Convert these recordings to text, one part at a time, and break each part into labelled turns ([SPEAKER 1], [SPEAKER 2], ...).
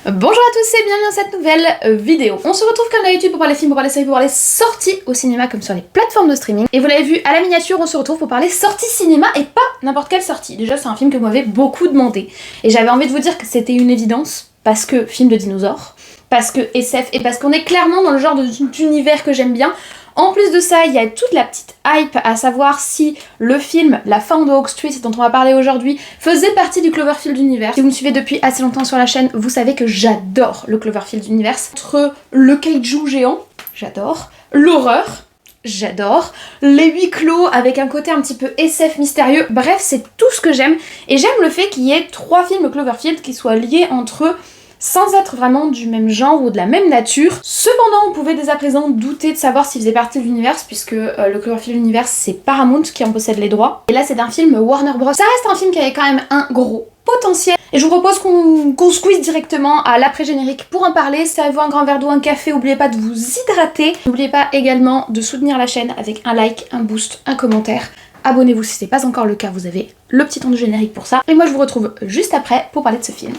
[SPEAKER 1] Bonjour à tous et bienvenue dans cette nouvelle vidéo. On se retrouve comme d'habitude pour parler films, pour parler séries, pour parler sorties au cinéma comme sur les plateformes de streaming. Et vous l'avez vu à la miniature, on se retrouve pour parler sortie cinéma et pas n'importe quelle sortie. Déjà c'est un film que vous m'avez beaucoup demandé. Et j'avais envie de vous dire que c'était une évidence, parce que film de dinosaures, parce que SF et parce qu'on est clairement dans le genre d'univers que j'aime bien. En plus de ça, il y a toute la petite hype à savoir si le film La fin de Oak Street, dont on va parler aujourd'hui, faisait partie du Cloverfield Universe. Si vous me suivez depuis assez longtemps sur la chaîne, vous savez que j'adore le Cloverfield Universe. Entre le kaiju géant, j'adore, l'horreur, j'adore, les huis clos avec un côté un petit peu SF mystérieux, bref, c'est tout ce que j'aime. Et j'aime le fait qu'il y ait 3 films Cloverfield qui soient liés entre eux, sans être vraiment du même genre ou de la même nature. Cependant, on pouvait dès à présent douter de savoir s'il faisait partie de l'univers, puisque le Cloverfield Universe, c'est Paramount qui en possède les droits. Et là, c'est un film Warner Bros. Ça reste un film qui avait quand même un gros potentiel. Et je vous propose qu'on squeeze directement à l'après-générique pour en parler. Servez-vous un grand verre d'eau, un café, n'oubliez pas de vous hydrater. N'oubliez pas également de soutenir la chaîne avec un like, un boost, un commentaire. Abonnez-vous si ce n'est pas encore le cas, vous avez le petit ton de générique pour ça. Et moi, je vous retrouve juste après pour parler de ce film.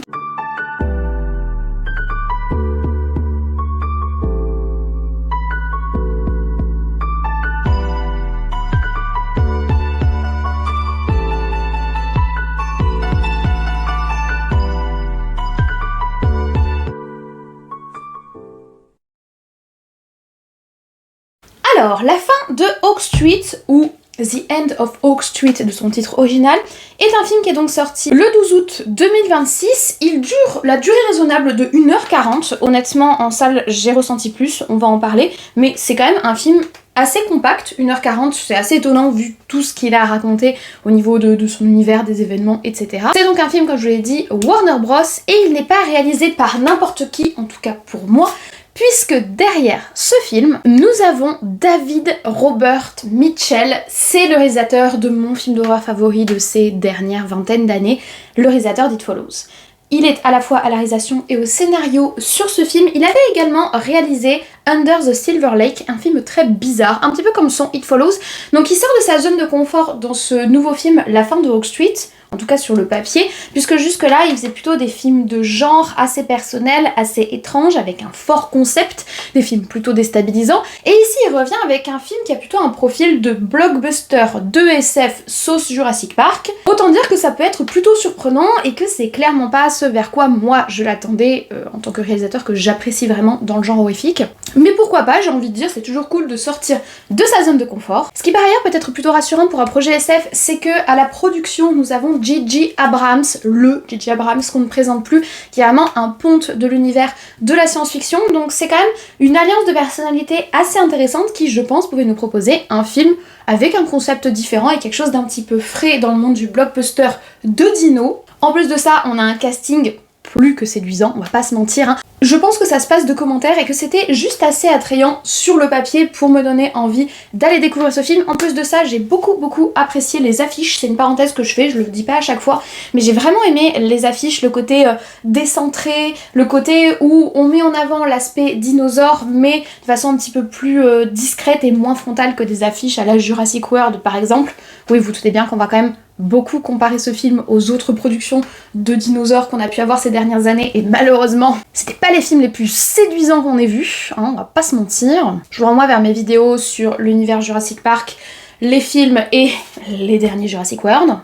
[SPEAKER 1] Alors, la fin de Oak Street, ou The End of Oak Street de son titre original, est un film qui est donc sorti le 12 août 2026. Il dure la durée raisonnable de 1h40. Honnêtement, en salle, j'ai ressenti plus, on va en parler, mais c'est quand même un film assez compact, 1h40, c'est assez étonnant vu tout ce qu'il a à raconter au niveau de son univers, des événements, etc. C'est donc un film, comme je vous l'ai dit, Warner Bros. Et il n'est pas réalisé par n'importe qui, en tout cas pour moi, puisque derrière ce film, nous avons David Robert Mitchell. C'est le réalisateur de mon film d'horreur favori de ces dernières vingtaines d'années, le réalisateur d'It Follows. Il est à la fois à la réalisation et au scénario sur ce film. Il avait également réalisé Under the Silver Lake, un film très bizarre, un petit peu comme son It Follows. Donc il sort de sa zone de confort dans ce nouveau film La fin de Oak Street, en tout cas sur le papier, puisque jusque-là, il faisait plutôt des films de genre assez personnels, assez étranges, avec un fort concept, des films plutôt déstabilisants. Et ici, il revient avec un film qui a plutôt un profil de blockbuster de SF sauce Jurassic Park. Autant dire que ça peut être plutôt surprenant et que c'est clairement pas ce vers quoi moi je l'attendais en tant que réalisateur que j'apprécie vraiment dans le genre horrifique. Mais pourquoi pas, j'ai envie de dire, c'est toujours cool de sortir de sa zone de confort. Ce qui par ailleurs peut être plutôt rassurant pour un projet SF, c'est que à la production, nous avons J.J. Abrams, le J.J. Abrams qu'on ne présente plus, qui est vraiment un ponte de l'univers de la science-fiction, donc c'est quand même une alliance de personnalités assez intéressante qui, je pense, pouvait nous proposer un film avec un concept différent et quelque chose d'un petit peu frais dans le monde du blockbuster de dino. En plus de ça, on a un casting plus que séduisant, on va pas se mentir, hein. Je pense que ça se passe de commentaires et que c'était juste assez attrayant sur le papier pour me donner envie d'aller découvrir ce film. En plus de ça, j'ai beaucoup apprécié les affiches, c'est une parenthèse que je fais, je le dis pas à chaque fois, mais j'ai vraiment aimé les affiches, le côté décentré, le côté où on met en avant l'aspect dinosaure, mais de façon un petit peu plus discrète et moins frontale que des affiches à la Jurassic World par exemple. Oui, vous doutez bien qu'on va quand même beaucoup comparer ce film aux autres productions de dinosaures qu'on a pu avoir ces dernières années, et malheureusement, c'était pas les films les plus séduisants qu'on ait vus, hein, on va pas se mentir. Je vous renvoie vers mes vidéos sur l'univers Jurassic Park, les films et les derniers Jurassic World.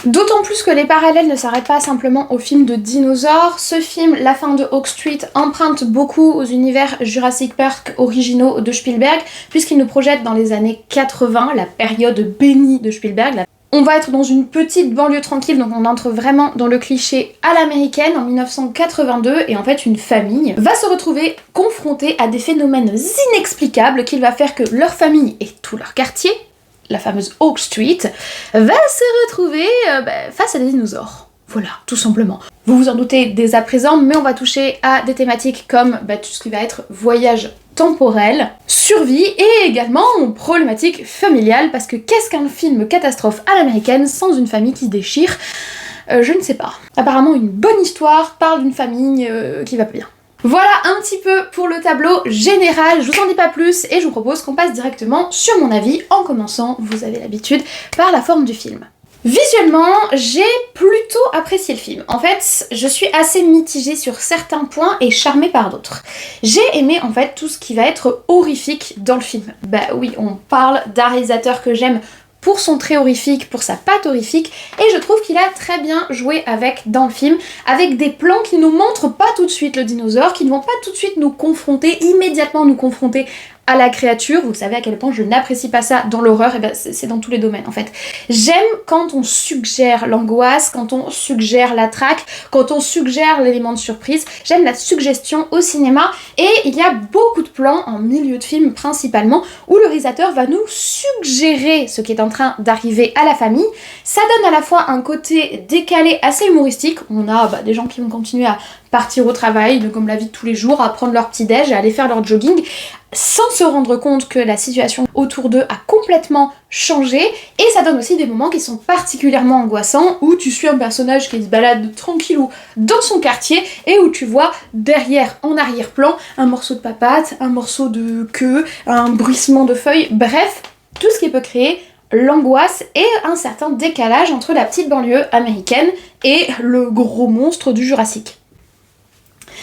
[SPEAKER 1] D'autant plus que les parallèles ne s'arrêtent pas simplement aux films de dinosaures. Ce film, La fin de Oak Street, emprunte beaucoup aux univers Jurassic Park originaux de Spielberg, puisqu'il nous projette dans les années 80, la période bénie de Spielberg. On va être dans une petite banlieue tranquille, donc on entre vraiment dans le cliché à l'américaine en 1982, et en fait une famille va se retrouver confrontée à des phénomènes inexplicables qui va faire que leur famille et tout leur quartier, la fameuse Oak Street, va se retrouver face à des dinosaures. Voilà, tout simplement. Vous vous en doutez dès à présent, mais on va toucher à des thématiques comme tout ce qui va être voyage temporel, survie et également problématique familiale, parce que qu'est-ce qu'un film catastrophe à l'américaine sans une famille qui se déchire? Je ne sais pas. Apparemment une bonne histoire parle d'une famille qui va pas bien. Voilà un petit peu pour le tableau général, je vous en dis pas plus et je vous propose qu'on passe directement sur mon avis en commençant, vous avez l'habitude, par la forme du film. Visuellement, j'ai plutôt apprécié le film. En fait, je suis assez mitigée sur certains points et charmée par d'autres. J'ai aimé en fait tout ce qui va être horrifique dans le film. Bah oui, on parle d'un réalisateur que j'aime pour son trait horrifique, pour sa patte horrifique, et je trouve qu'il a très bien joué avec dans le film, avec des plans qui nous montrent pas tout de suite le dinosaure, qui ne vont pas tout de suite nous confronter, immédiatement nous confronter à la créature. Vous savez à quel point je n'apprécie pas ça dans l'horreur, et ben c'est dans tous les domaines en fait. J'aime quand on suggère l'angoisse, quand on suggère la traque, quand on suggère l'élément de surprise. J'aime la suggestion au cinéma, et il y a beaucoup de plans en milieu de film principalement où le réalisateur va nous suggérer ce qui est en train d'arriver à la famille. Ça donne à la fois un côté décalé assez humoristique. On a des gens qui vont continuer à partir au travail, comme la vie de tous les jours, à prendre leur petit-déj, à aller faire leur jogging, sans se rendre compte que la situation autour d'eux a complètement changé. Et ça donne aussi des moments qui sont particulièrement angoissants, où tu suis un personnage qui se balade tranquillou dans son quartier, et où tu vois derrière, en arrière-plan, un morceau de papate, un morceau de queue, un bruissement de feuilles, bref, tout ce qui peut créer l'angoisse et un certain décalage entre la petite banlieue américaine et le gros monstre du Jurassique.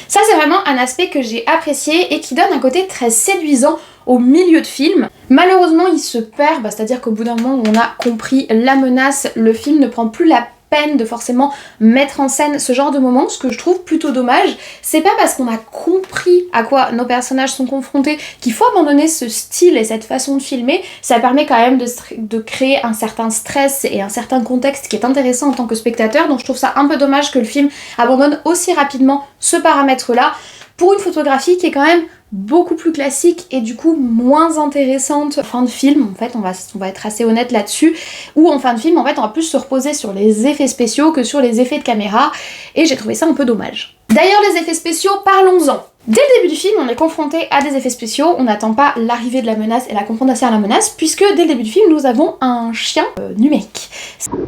[SPEAKER 1] Ça, c'est vraiment un aspect que j'ai apprécié et qui donne un côté très séduisant au milieu de film. Malheureusement, il se perd, c'est-à-dire qu'au bout d'un moment où on a compris la menace, le film ne prend plus la peine de forcément mettre en scène ce genre de moment, ce que je trouve plutôt dommage. C'est pas parce qu'on a compris à quoi nos personnages sont confrontés qu'il faut abandonner ce style et cette façon de filmer. Ça permet quand même de créer un certain stress et un certain contexte qui est intéressant en tant que spectateur, donc je trouve ça un peu dommage que le film abandonne aussi rapidement ce paramètre-là pour une photographie qui est quand même beaucoup plus classique et du coup moins intéressante. En fin de film, en fait, on va être assez honnête là-dessus, où en fin de film, en fait, on va plus se reposer sur les effets spéciaux que sur les effets de caméra, et j'ai trouvé ça un peu dommage. D'ailleurs, les effets spéciaux, parlons-en. Dès le début du film, on est confronté à des effets spéciaux, on n'attend pas l'arrivée de la menace et la confrontation à la menace, puisque dès le début du film, nous avons un chien numérique.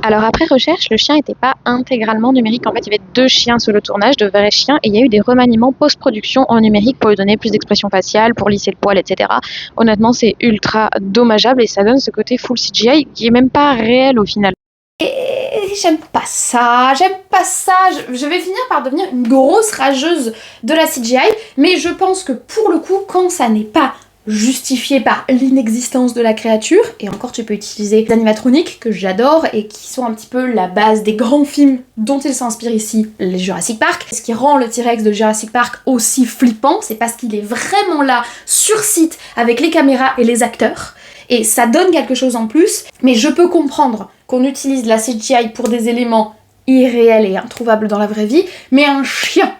[SPEAKER 2] Alors après recherche, le chien n'était pas intégralement numérique. En fait, il y avait 2 chiens sur le tournage, de vrais chiens, et il y a eu des remaniements post-production en numérique pour lui donner plus d'expression faciale, pour lisser le poil, etc. Honnêtement, c'est ultra dommageable et ça donne ce côté full CGI qui est même pas réel au final.
[SPEAKER 1] Et j'aime pas ça. Je vais finir par devenir une grosse rageuse de la CGI, mais je pense que pour le coup, quand ça n'est pas justifié par l'inexistence de la créature, et encore tu peux utiliser des animatroniques que j'adore et qui sont un petit peu la base des grands films dont il s'inspire ici, les Jurassic Park. Ce qui rend le T-Rex de Jurassic Park aussi flippant, c'est parce qu'il est vraiment là, sur site, avec les caméras et les acteurs, et ça donne quelque chose en plus, mais je peux comprendre qu'on utilise la CGI pour des éléments irréels et introuvables dans la vraie vie, mais un chien,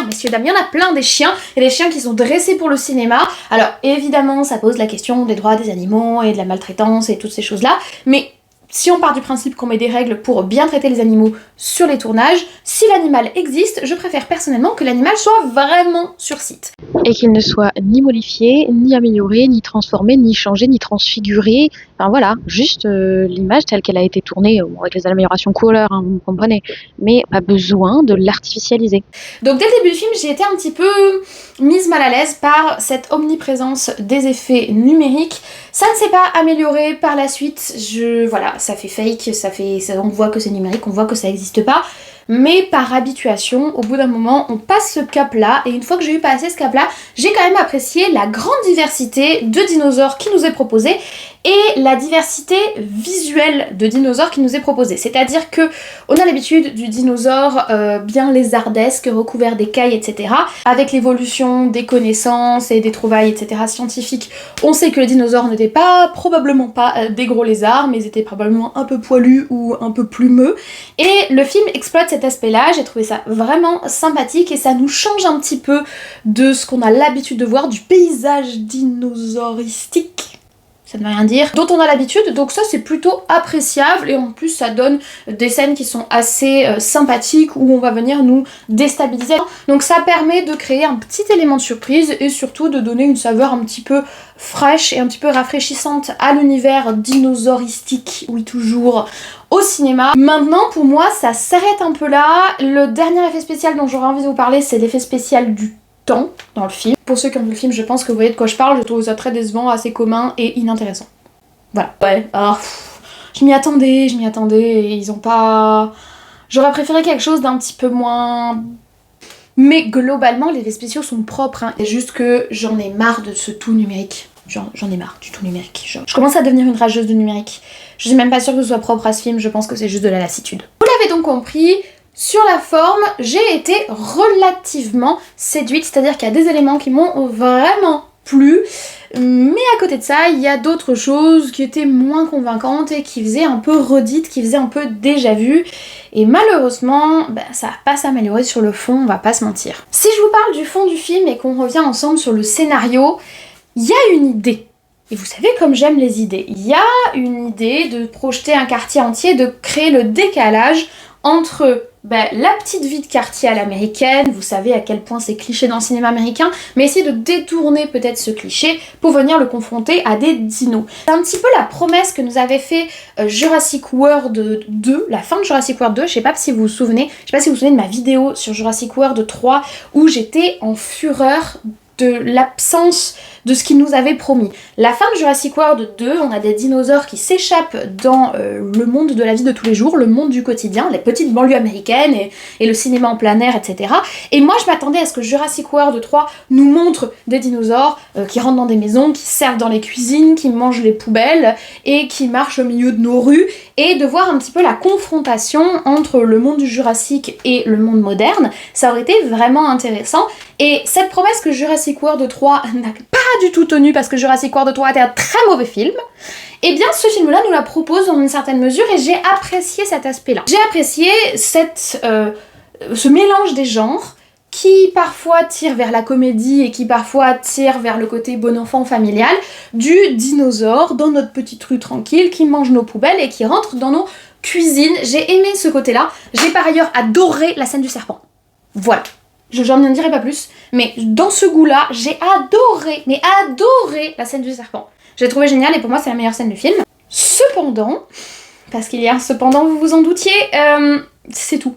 [SPEAKER 1] messieurs dames, il y en a plein des chiens, et des chiens qui sont dressés pour le cinéma. Alors évidemment, ça pose la question des droits des animaux et de la maltraitance et toutes ces choses-là, mais si on part du principe qu'on met des règles pour bien traiter les animaux sur les tournages, si l'animal existe, je préfère personnellement que l'animal soit vraiment sur site.
[SPEAKER 2] Et qu'il ne soit ni modifié, ni amélioré, ni transformé, ni changé, ni transfiguré. Enfin voilà, juste l'image telle qu'elle a été tournée, avec les améliorations couleurs, hein, vous comprenez, mais pas besoin de l'artificialiser.
[SPEAKER 1] Donc dès le début du film, j'ai été un petit peu mise mal à l'aise par cette omniprésence des effets numériques. Ça ne s'est pas amélioré par la suite, voilà, ça fait fake, on voit que c'est numérique, on voit que ça n'existe pas. Mais par habituation, au bout d'un moment, on passe ce cap-là, et une fois que j'ai eu passé ce cap-là, j'ai quand même apprécié la grande diversité de dinosaures qui nous est proposée, et la diversité visuelle de dinosaures qui nous est proposée. C'est-à-dire que on a l'habitude du dinosaure bien lézardesque, recouvert d'écailles, etc. Avec l'évolution des connaissances et des trouvailles, etc. scientifiques, on sait que les dinosaures n'étaient probablement pas des gros lézards, mais ils étaient probablement un peu poilus ou un peu plumeux. Et le film exploite cet aspect-là, j'ai trouvé ça vraiment sympathique, et ça nous change un petit peu de ce qu'on a l'habitude de voir, du paysage dinosauristique, ça ne veut rien dire, dont on a l'habitude, donc ça c'est plutôt appréciable, et en plus ça donne des scènes qui sont assez sympathiques, où on va venir nous déstabiliser. Donc ça permet de créer un petit élément de surprise, et surtout de donner une saveur un petit peu fraîche et un petit peu rafraîchissante à l'univers dinosauristique, oui toujours, au cinéma. Maintenant pour moi ça s'arrête un peu là. Le dernier effet spécial dont j'aurais envie de vous parler, c'est l'effet spécial du temps dans le film. Pour ceux qui ont vu le film, je pense que vous voyez de quoi je parle, je trouve ça très décevant, assez commun et inintéressant. Voilà. Ouais, alors, je m'y attendais, et ils ont pas... J'aurais préféré quelque chose d'un petit peu moins... Mais globalement, les effets spéciaux sont propres, hein. C'est juste que j'en ai marre de ce tout numérique. J'en ai marre du tout numérique. Je commence à devenir une rageuse de numérique. Je suis même pas sûre que ce soit propre à ce film, je pense que c'est juste de la lassitude. Vous l'avez donc compris, sur la forme, j'ai été relativement séduite, c'est-à-dire qu'il y a des éléments qui m'ont vraiment plu, mais à côté de ça, il y a d'autres choses qui étaient moins convaincantes et qui faisaient un peu redite, qui faisaient un peu déjà vu, et malheureusement, ça va pas s'améliorer sur le fond, on va pas se mentir. Si je vous parle du fond du film et qu'on revient ensemble sur le scénario, il y a une idée. Et vous savez comme j'aime les idées. Il y a une idée de projeter un quartier entier, de créer le décalage entre la petite vie de quartier à l'américaine, vous savez à quel point c'est cliché dans le cinéma américain, mais essayer de détourner peut-être ce cliché pour venir le confronter à des dinos. C'est un petit peu la promesse que nous avait fait Jurassic World 2, la fin de Jurassic World 2, je sais pas si vous vous souvenez, de ma vidéo sur Jurassic World 3 où j'étais en fureur de l'absence de ce qu'il nous avait promis. La fin de Jurassic World 2, on a des dinosaures qui s'échappent dans le monde de la vie de tous les jours, le monde du quotidien, les petites banlieues américaines et le cinéma en plein air, etc. Et moi je m'attendais à ce que Jurassic World 3 nous montre des dinosaures qui rentrent dans des maisons, qui servent dans les cuisines, qui mangent les poubelles et qui marchent au milieu de nos rues, et de voir un petit peu la confrontation entre le monde du Jurassique et le monde moderne. Ça aurait été vraiment intéressant. Et cette promesse que Jurassic World 3 n'a pas du tout tenu parce que Jurassic World 3 était un très mauvais film, et bien ce film-là nous la propose dans une certaine mesure et j'ai apprécié cet aspect-là. J'ai apprécié ce mélange des genres qui parfois tire vers la comédie et qui parfois tire vers le côté bon enfant familial, du dinosaure dans notre petite rue tranquille qui mange nos poubelles et qui rentre dans nos cuisines. J'ai aimé ce côté-là. J'ai par ailleurs adoré la scène du serpent. Voilà. J'en ne dirai pas plus, mais dans ce goût-là, j'ai adoré la scène du serpent. J'ai trouvé génial et pour moi c'est la meilleure scène du film. Cependant, parce qu'il y a un cependant, vous vous en doutiez, c'est tout.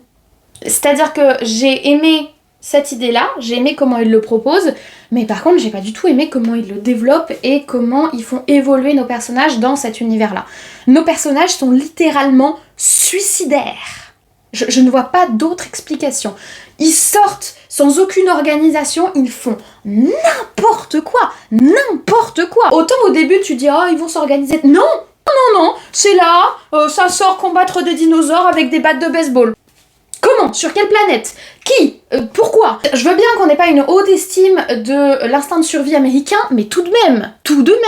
[SPEAKER 1] C'est-à-dire que j'ai aimé cette idée-là, j'ai aimé comment ils le proposent, mais par contre j'ai pas du tout aimé comment ils le développent et comment ils font évoluer nos personnages dans cet univers-là. Nos personnages sont littéralement suicidaires. Je ne vois pas d'autre explication. Ils sortent sans aucune organisation, ils font n'importe quoi. Autant au début tu dis ils vont s'organiser. Non, c'est là, ça sort combattre des dinosaures avec des battes de baseball. Comment? Sur quelle planète? Qui? Pourquoi? Je veux bien qu'on n'ait pas une haute estime de l'instinct de survie américain, mais tout de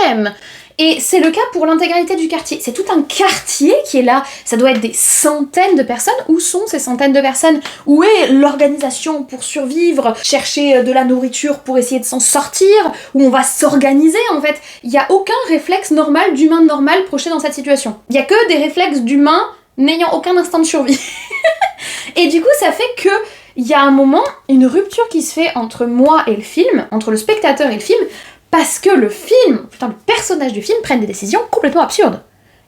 [SPEAKER 1] même. Et c'est le cas pour l'intégralité du quartier. C'est tout un quartier qui est là. Ça doit être des centaines de personnes. Où sont ces centaines de personnes? Où est l'organisation pour survivre? Chercher de la nourriture pour essayer de s'en sortir? Où on va s'organiser en fait? Il n'y a aucun réflexe normal, d'humain normal projeté dans cette situation. Il n'y a que des réflexes d'humains n'ayant aucun instinct de survie. Et du coup, ça fait que il y a un moment, une rupture qui se fait entre moi et le film, entre le spectateur et le film, parce que le personnage du film prenne des décisions complètement absurdes.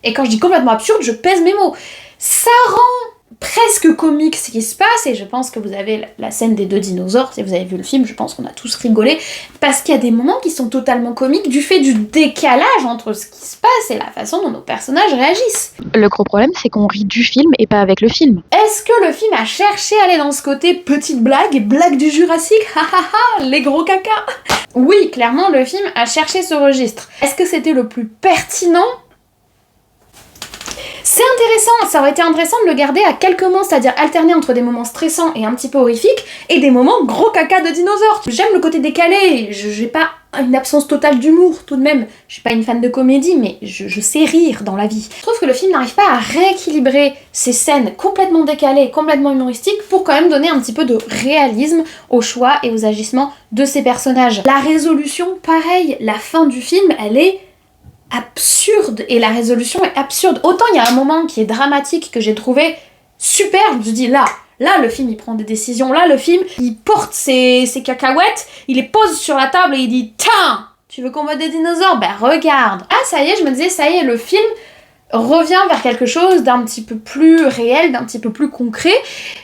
[SPEAKER 1] Et quand je dis complètement absurde, je pèse mes mots. Ça rend presque comique ce qui se passe, et je pense que vous avez la scène des 2 dinosaures, si vous avez vu le film, je pense qu'on a tous rigolé, parce qu'il y a des moments qui sont totalement comiques du fait du décalage entre ce qui se passe et la façon dont nos personnages réagissent.
[SPEAKER 2] Le gros problème, c'est qu'on rit du film et pas avec le film.
[SPEAKER 1] Est-ce que le film a cherché à aller dans ce côté petite blague du Jurassique, les gros caca? Oui, clairement, le film a cherché ce registre. Est-ce que c'était le plus pertinent? C'est intéressant, ça aurait été intéressant de le garder à quelques moments, c'est-à-dire alterner entre des moments stressants et un petit peu horrifiques, et des moments gros caca de dinosaures. J'aime le côté décalé, j'ai pas une absence totale d'humour tout de même. Je suis pas une fan de comédie, mais je sais rire dans la vie. Je trouve que le film n'arrive pas à rééquilibrer ces scènes complètement décalées, complètement humoristiques, pour quand même donner un petit peu de réalisme aux choix et aux agissements de ces personnages. La résolution, pareil, la fin du film, elle est absurde, et la résolution est absurde. Autant il y a un moment qui est dramatique que j'ai trouvé super, je me suis dit là le film il prend des décisions, là le film il porte ses cacahuètes, il les pose sur la table et il dit tiens, tu veux combattre des dinosaures? Ben regarde. Ah ça y est, je me disais ça y est, le film revient vers quelque chose d'un petit peu plus réel, d'un petit peu plus concret,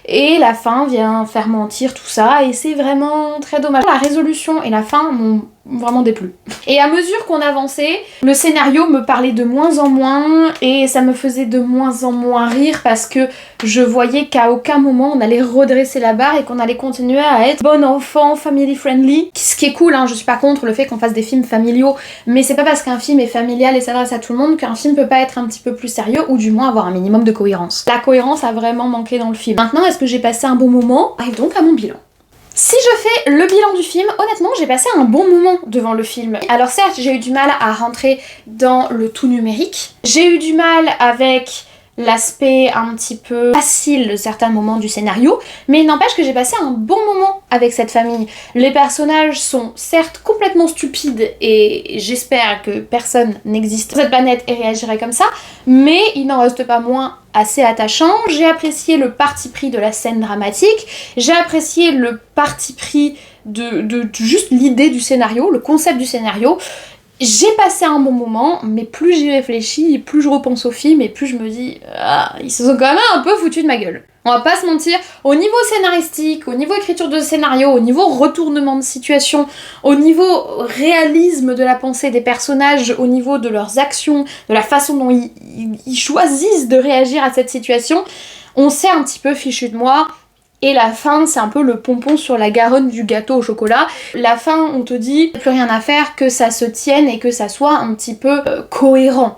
[SPEAKER 1] et la fin vient faire mentir tout ça, et c'est vraiment très dommage. La résolution et la fin m'ont vraiment déplu. Et à mesure qu'on avançait, le scénario me parlait de moins en moins et ça me faisait de moins en moins rire parce que je voyais qu'à aucun moment on allait redresser la barre et qu'on allait continuer à être bon enfant, family friendly. Ce qui est cool, hein, je suis pas contre le fait qu'on fasse des films familiaux, mais c'est pas parce qu'un film est familial et s'adresse à tout le monde qu'un film peut pas être un petit peu plus sérieux ou du moins avoir un minimum de cohérence. La cohérence a vraiment manqué dans le film. Maintenant, est-ce que j'ai passé un bon moment? Arrive donc à mon bilan. Si je fais le bilan du film, honnêtement, j'ai passé un bon moment devant le film. Alors certes, j'ai eu du mal à rentrer dans le tout numérique. J'ai eu du mal avec l'aspect un petit peu facile de certains moments du scénario, mais il n'empêche que j'ai passé un bon moment avec cette famille. Les personnages sont certes complètement stupides et j'espère que personne n'existe sur cette planète et réagirait comme ça, mais il n'en reste pas moins assez attachant. J'ai apprécié le parti pris de la scène dramatique, j'ai apprécié le parti pris de juste l'idée du scénario, le concept du scénario. J'ai passé un bon moment, mais plus j'y réfléchis, et plus je repense au film, et plus je me dis ah, ils se sont quand même un peu foutus de ma gueule. On va pas se mentir, au niveau scénaristique, au niveau écriture de scénario, au niveau retournement de situation, au niveau réalisme de la pensée des personnages, au niveau de leurs actions, de la façon dont ils choisissent de réagir à cette situation, on s'est un petit peu fichu de moi. Et la fin, c'est un peu le pompon sur la Garonne du gâteau au chocolat. La fin, on te dit, plus rien à faire, que ça se tienne et que ça soit un petit peu cohérent.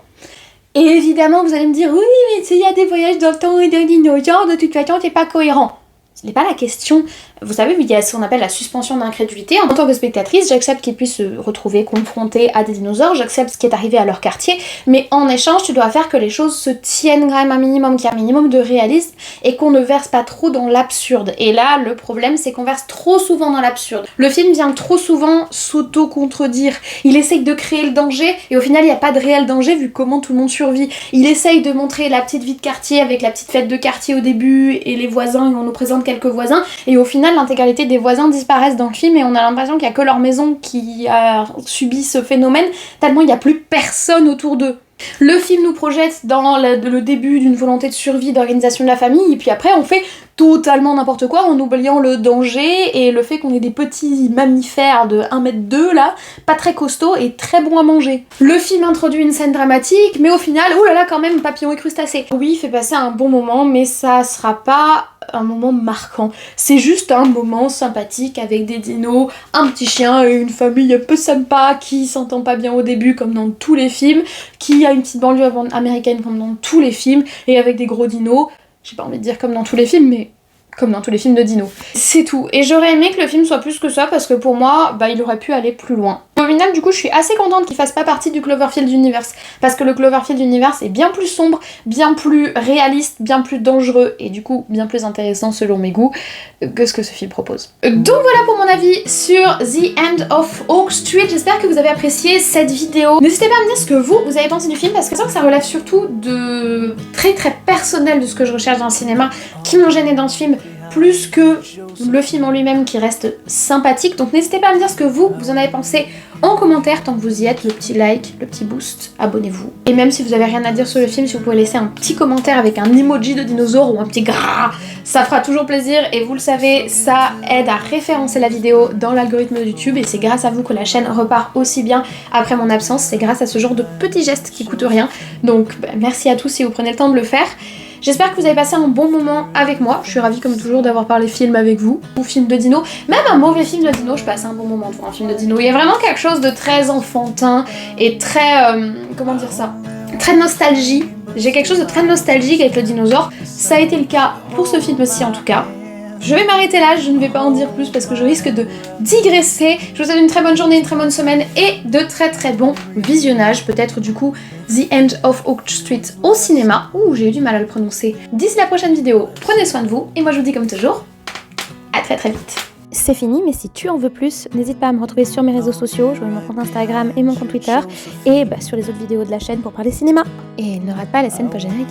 [SPEAKER 1] Et évidemment, vous allez me dire, oui, mais il y a des voyages dans le temps et des dinosaures, de toute façon, c'est pas cohérent. Ce n'est pas la question. Vous savez, il y a ce qu'on appelle la suspension d'incrédulité. En tant que spectatrice, j'accepte qu'ils puissent se retrouver confrontés à des dinosaures, j'accepte ce qui est arrivé à leur quartier, mais en échange, tu dois faire que les choses se tiennent quand même un minimum, qu'il y ait un minimum de réalisme et qu'on ne verse pas trop dans l'absurde. Et là, le problème, c'est qu'on verse trop souvent dans l'absurde. Le film vient trop souvent s'auto-contredire. Il essaye de créer le danger et au final, il n'y a pas de réel danger vu comment tout le monde survit. Il essaye de montrer la petite vie de quartier avec la petite fête de quartier au début et les voisins, et on nous présente quelques voisins, et au final l'intégralité des voisins disparaissent dans le film et on a l'impression qu'il n'y a que leur maison qui a subi ce phénomène, tellement il n'y a plus personne autour d'eux. Le film nous projette dans le début d'une volonté de survie, d'organisation de la famille, et puis après on fait totalement n'importe quoi en oubliant le danger et le fait qu'on ait des petits mammifères de 1,2 m là, pas très costauds et très bons à manger. Le film introduit une scène dramatique, mais au final, oh là là quand même, papillon et crustacés. Oui, il fait passer un bon moment, mais ça sera pas un moment marquant. C'est juste un moment sympathique avec des dinos, un petit chien et une famille un peu sympa qui s'entend pas bien au début comme dans tous les films, qui a une petite banlieue américaine comme dans tous les films, et avec des gros dinos. J'ai pas envie de dire comme dans tous les films, mais comme dans tous les films de dinos. C'est tout. Et j'aurais aimé que le film soit plus que ça, parce que pour moi, il aurait pu aller plus loin. Au final, du coup, je suis assez contente qu'il fasse pas partie du Cloverfield Universe, parce que le Cloverfield Universe est bien plus sombre, bien plus réaliste, bien plus dangereux, et du coup, bien plus intéressant selon mes goûts, que ce que ce film propose. Donc voilà pour mon avis sur The End of Oak Street. J'espère que vous avez apprécié cette vidéo. N'hésitez pas à me dire ce que vous avez pensé du film, parce que je sens que ça relève surtout de très personnel de ce que je recherche dans le cinéma, qui m'ont gêné dans ce film, plus que le film en lui-même qui reste sympathique. Donc n'hésitez pas à me dire ce que vous en avez pensé en commentaire tant que vous y êtes, le petit like, le petit boost, abonnez-vous. Et même si vous avez rien à dire sur le film, si vous pouvez laisser un petit commentaire avec un emoji de dinosaure ou un petit gras, ça fera toujours plaisir, et vous le savez, ça aide à référencer la vidéo dans l'algorithme de YouTube, et c'est grâce à vous que la chaîne repart aussi bien après mon absence. C'est grâce à ce genre de petits gestes qui coûtent rien. Donc merci à tous si vous prenez le temps de le faire. J'espère que vous avez passé un bon moment avec moi. Je suis ravie comme toujours d'avoir parlé film avec vous, ou film de dino. Même un mauvais film de dino, je passe un bon moment devant un film de dino. Il y a vraiment quelque chose de très enfantin et très... comment dire ça, très nostalgie. J'ai quelque chose de très nostalgique avec le dinosaure. Ça a été le cas pour ce film-ci en tout cas. Je vais m'arrêter là, je ne vais pas en dire plus parce que je risque de digresser. Je vous souhaite une très bonne journée, une très bonne semaine et de très bons visionnages. Peut-être du coup The End of Oak Street au cinéma. Ouh, j'ai eu du mal à le prononcer. D'ici la prochaine vidéo, prenez soin de vous et moi je vous dis comme toujours, à très vite.
[SPEAKER 3] C'est fini, mais si tu en veux plus, n'hésite pas à me retrouver sur mes réseaux sociaux, je mets mon compte Instagram et mon compte Twitter, et sur les autres vidéos de la chaîne pour parler cinéma. Et ne rate pas la scène post-générique.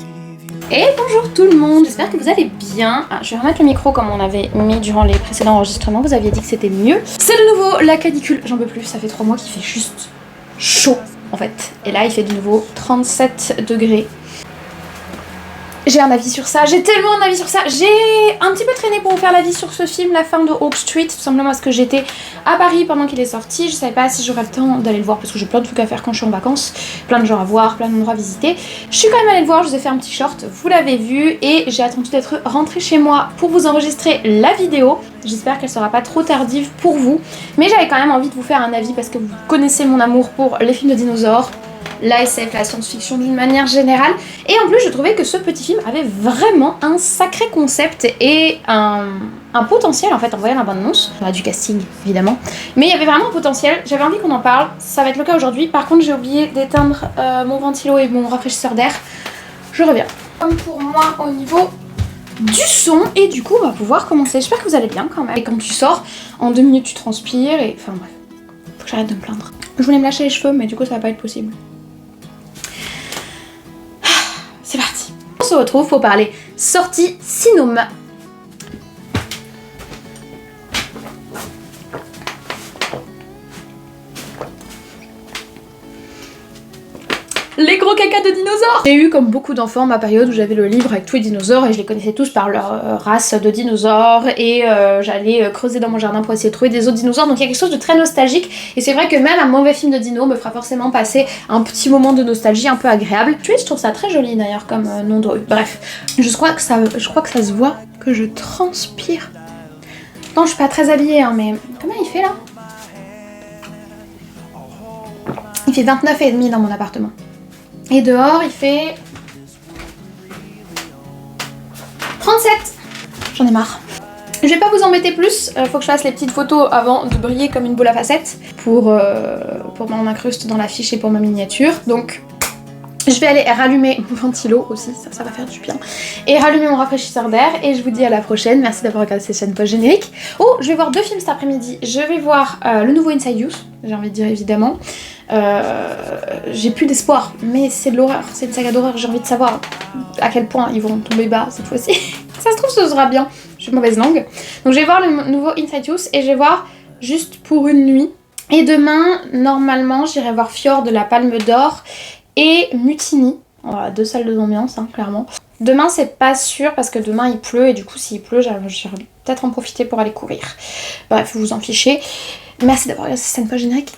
[SPEAKER 1] Et bonjour tout le monde, j'espère que vous allez bien. Je vais remettre le micro comme on avait mis durant les précédents enregistrements, vous aviez dit que c'était mieux. C'est de nouveau la canicule, j'en peux plus, ça fait 3 mois qu'il fait juste chaud en fait. Et là il fait de nouveau 37 degrés. J'ai un avis sur ça, j'ai tellement un avis sur ça. J'ai un petit peu traîné pour vous faire l'avis sur ce film, La Femme de Oak Street, tout simplement parce que j'étais à Paris pendant qu'il est sorti. Je savais pas si j'aurais le temps d'aller le voir parce que j'ai plein de trucs à faire quand je suis en vacances, plein de gens à voir, plein d'endroits à visiter. Je suis quand même allée le voir, je vous ai fait un petit short, vous l'avez vu, et j'ai attendu d'être rentrée chez moi pour vous enregistrer la vidéo. J'espère qu'elle sera pas trop tardive pour vous, mais j'avais quand même envie de vous faire un avis parce que vous connaissez mon amour pour les films de dinosaures, la SF, la science-fiction d'une manière générale, et en plus je trouvais que ce petit film avait vraiment un sacré concept et un potentiel en fait en voyant la bande-annonce, du casting évidemment, mais il y avait vraiment un potentiel, j'avais envie qu'on en parle, ça va être le cas aujourd'hui. Par contre j'ai oublié d'éteindre mon ventilo et mon rafraîchisseur d'air, je reviens. Comme pour moi au niveau du son, et du coup on va pouvoir commencer, j'espère que vous allez bien quand même. Et quand tu sors, en 2 minutes tu transpires et enfin bref, faut que j'arrête de me plaindre. Je voulais me lâcher les cheveux mais du coup ça va pas être possible. C'est parti. On se retrouve pour parler sortie cinéma. Les gros caca de dinosaures. J'ai eu comme beaucoup d'enfants ma période où j'avais le livre avec tous les dinosaures et je les connaissais tous par leur race de dinosaures et j'allais creuser dans mon jardin pour essayer de trouver des autres dinosaures, donc il y a quelque chose de très nostalgique et c'est vrai que même un mauvais film de dino me fera forcément passer un petit moment de nostalgie un peu agréable. Je trouve ça très joli d'ailleurs comme nom de rue. Bref, je crois que ça se voit que je transpire. Non, je suis pas très habillée hein, mais comment il fait là? Il fait 29,5 dans mon appartement. Et dehors, il fait 37. J'en ai marre. Je vais pas vous embêter plus, faut que je fasse les petites photos avant de briller comme une boule à facettes pour m'en incruste dans l'affiche et pour ma miniature. Donc je vais aller rallumer mon ventilo aussi, ça va faire du bien. Et rallumer mon rafraîchisseur d'air et je vous dis à la prochaine. Merci d'avoir regardé cette chaîne post-générique. Oh, je vais voir 2 films cet après-midi. Je vais voir le nouveau Inside Youth, j'ai envie de dire évidemment. J'ai plus d'espoir, mais c'est de l'horreur, c'est une saga d'horreur, j'ai envie de savoir à quel point ils vont tomber bas cette fois-ci. Ça se trouve ce sera bien, je suis mauvaise langue. Donc je vais voir le nouveau Inside Youth et je vais voir Juste pour une nuit. Et demain, normalement, j'irai voir Fjord de la Palme d'Or et Mutiny. Voilà, 2 salles d'ambiance, hein, clairement. Demain, c'est pas sûr parce que demain il pleut et du coup, s'il pleut, j'irai peut-être en profiter pour aller courir. Bref, vous vous en fichez. Merci d'avoir regardé cette scène pas générique.